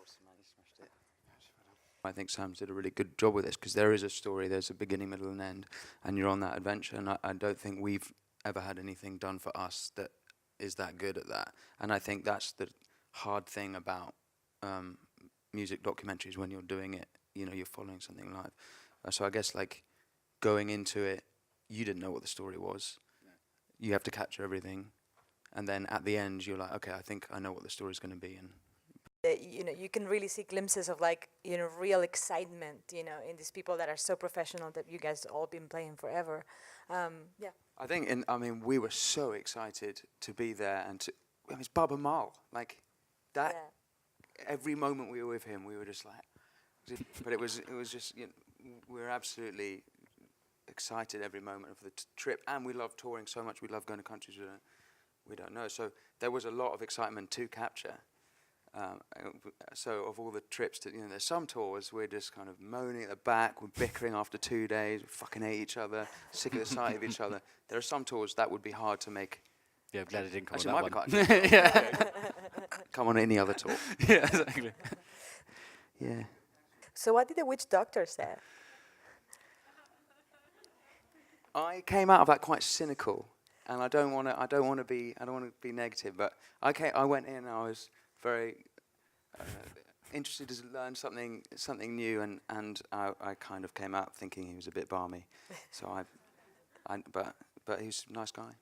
awesome, man. You smashed it. I think Sam did a really good job with this because there is a story, there's a beginning, middle, and end, and you're on that adventure. And I don't think we've ever had anything done for us that is that good at that. And I think that's the hard thing about music documentaries when you're doing it. You know, you're following something live. So I guess like going into it, you didn't know what the story was. No. You have to capture everything, and then at the end, you're like, okay, I think I know what the story's going to be, and. You know, you can really see glimpses of like, you know, real excitement, you know, in these people that are so professional that you guys all been playing forever. Yeah. I think, I mean, we were so excited to be there and to, I mean, it's Baba Mal, like that. Yeah. Every moment we were with him, we were just like, but it was just, you know, we were absolutely excited every moment of the trip, and we love touring so much. We love going to countries we don't know. So there was a lot of excitement to capture. So of all the trips to, you know, there's some tours we're just kind of moaning at the back, we're bickering after 2 days, we fucking hate each other, sick of the sight of each other. There are some tours that would be hard to make. Yeah, I'm glad it didn't come Actually, on might that one. Yeah. Come on any other tour. Yeah, exactly. Yeah. So what did the witch doctor say? I came out of that quite cynical, and I don't want to be negative, but I went in and I was very interested to learn something new, and I kind of came out thinking he was a bit balmy. So but he's a nice guy.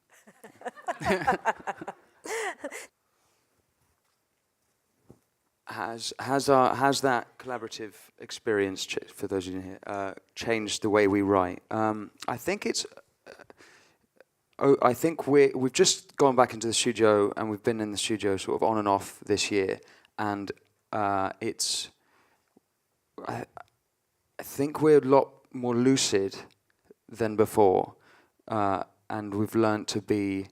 Has that collaborative experience, for those of you here, changed the way we write? I think it's. I think we've just gone back into the studio, and we've been in the studio sort of on and off this year, and it's. I think we're a lot more lucid than before, and we've learned to be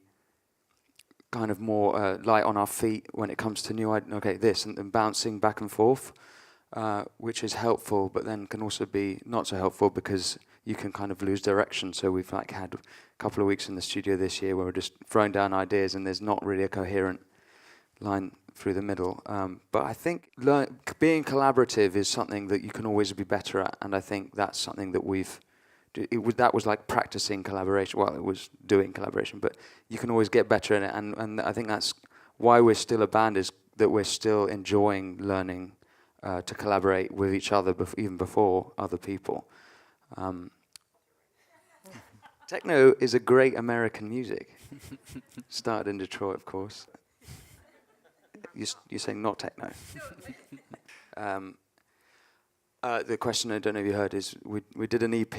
kind of more light on our feet when it comes to new ideas. Okay, this and bouncing back and forth, which is helpful, but then can also be not so helpful because you can kind of lose direction. So we've like had a couple of weeks in the studio this year where we're just throwing down ideas and there's not really a coherent line through the middle. But I think being collaborative is something that you can always be better at, and I think that's something that that was like practicing collaboration. Well, it was doing collaboration, but you can always get better in it, and I think that's why we're still a band, is that we're still enjoying learning to collaborate with each other, even before other people. Techno is a great American music. Started in Detroit, of course. You're saying not techno. The question, I don't know if you heard, is we did an EP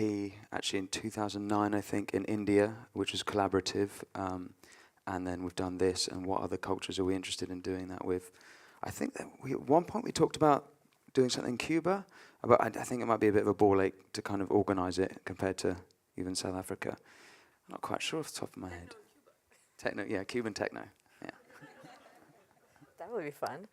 actually in 2009, I think, in India, which was collaborative. And then we've done this, and what other cultures are we interested in doing that with? I think that at one point we talked about doing something in Cuba, but I think it might be a bit of a ball ache to kind of organize it compared to even South Africa. I'm not quite sure off the top of my head. Techno, yeah, Cuban techno, yeah. That would be fun.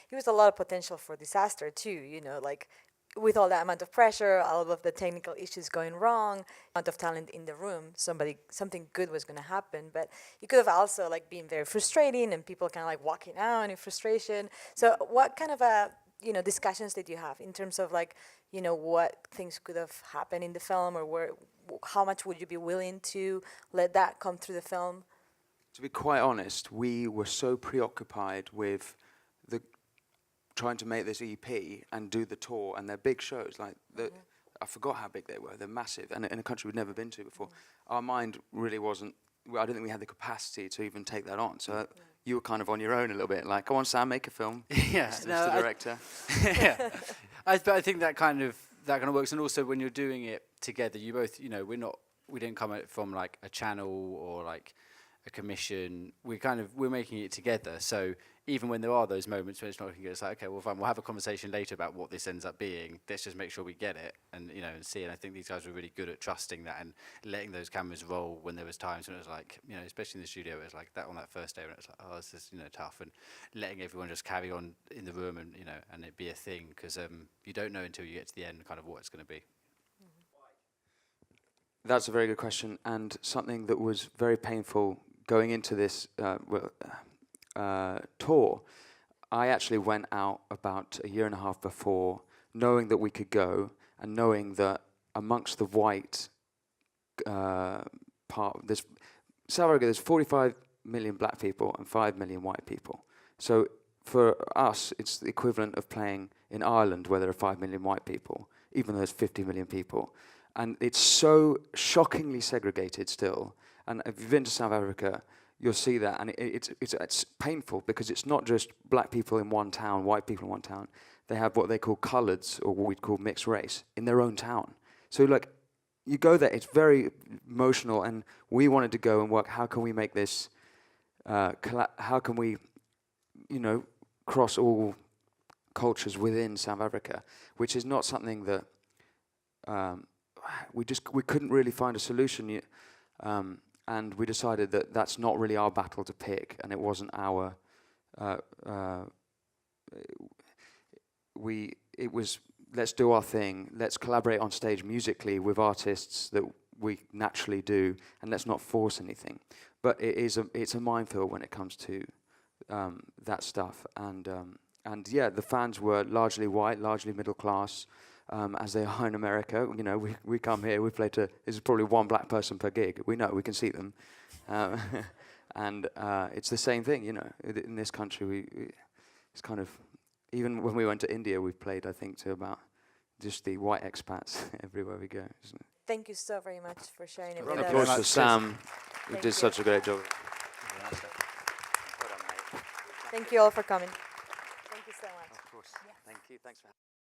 He was a lot of potential for disaster too, you know, like with all that amount of pressure, all of the technical issues going wrong, amount of talent in the room, something good was going to happen. But you could have also like been very frustrating, and people kind of like walking out in frustration. So what kind of discussions did you have in terms of like, you know, what things could have happened in the film, or how much would you be willing to let that come through the film? To be quite honest, we were so preoccupied with trying to make this EP and do the tour, and they're big shows. Like I forgot how big they were. They're massive, and in a country we'd never been to before. Our mind really wasn't. Well, I don't think we had the capacity to even take that on. So you were kind of on your own a little bit. Like, come on, Sam, make a film. Yeah, Mr. Director. Yeah, I think that kind of works. And also when you're doing it together, you both, you know, we didn't come at it from like a channel or like a commission. We're making it together. So even when there are those moments when it's not looking good, it's like, okay, well, fine, we'll have a conversation later about what this ends up being. Let's just make sure we get it and, you know, and see. And I think these guys were really good at trusting that and letting those cameras roll when there was times when it was like, you know, especially in the studio, it was like that on that first day when it's like, oh, this is, you know, tough, and letting everyone just carry on in the room and, you know, and it be a thing, because you don't know until you get to the end kind of what it's going to be. That's a very good question, and something that was very painful going into this tour. I actually went out about a year and a half before, knowing that we could go, and knowing that amongst the white part, South Africa, there's 45 million black people and 5 million white people. So for us, it's the equivalent of playing in Ireland, where there are 5 million white people, even though there's 50 million people. And it's so shockingly segregated still. And if you've been to South Africa, you'll see that. And it's painful, because it's not just black people in one town, white people in one town. They have what they call coloureds, or what we'd call mixed race, in their own town. So like, you go there, it's very emotional, and we wanted to go and work, how can we make this, how can we, cross all cultures within South Africa, which is not something that we couldn't really find a solution, and we decided that that's not really our battle to pick, and it wasn't our, it was, let's do our thing, let's collaborate on stage musically with artists that we naturally do, and let's not force anything. But it's a minefield when it comes to that stuff. And yeah, the fans were largely white, largely middle class, as they are in America. We come here, we play to, there's probably one black person per gig. We know, we can see them. And it's the same thing, in this country, it's kind of, even when we went to India, we played, I think, to about just the white expats everywhere we go, isn't it? Thank you so very much for sharing it with Round us. of applause for Sam, who Thank did you. such a great job. Thank you all for coming. Thank you so much. Of course. Thank you. Thanks for having me.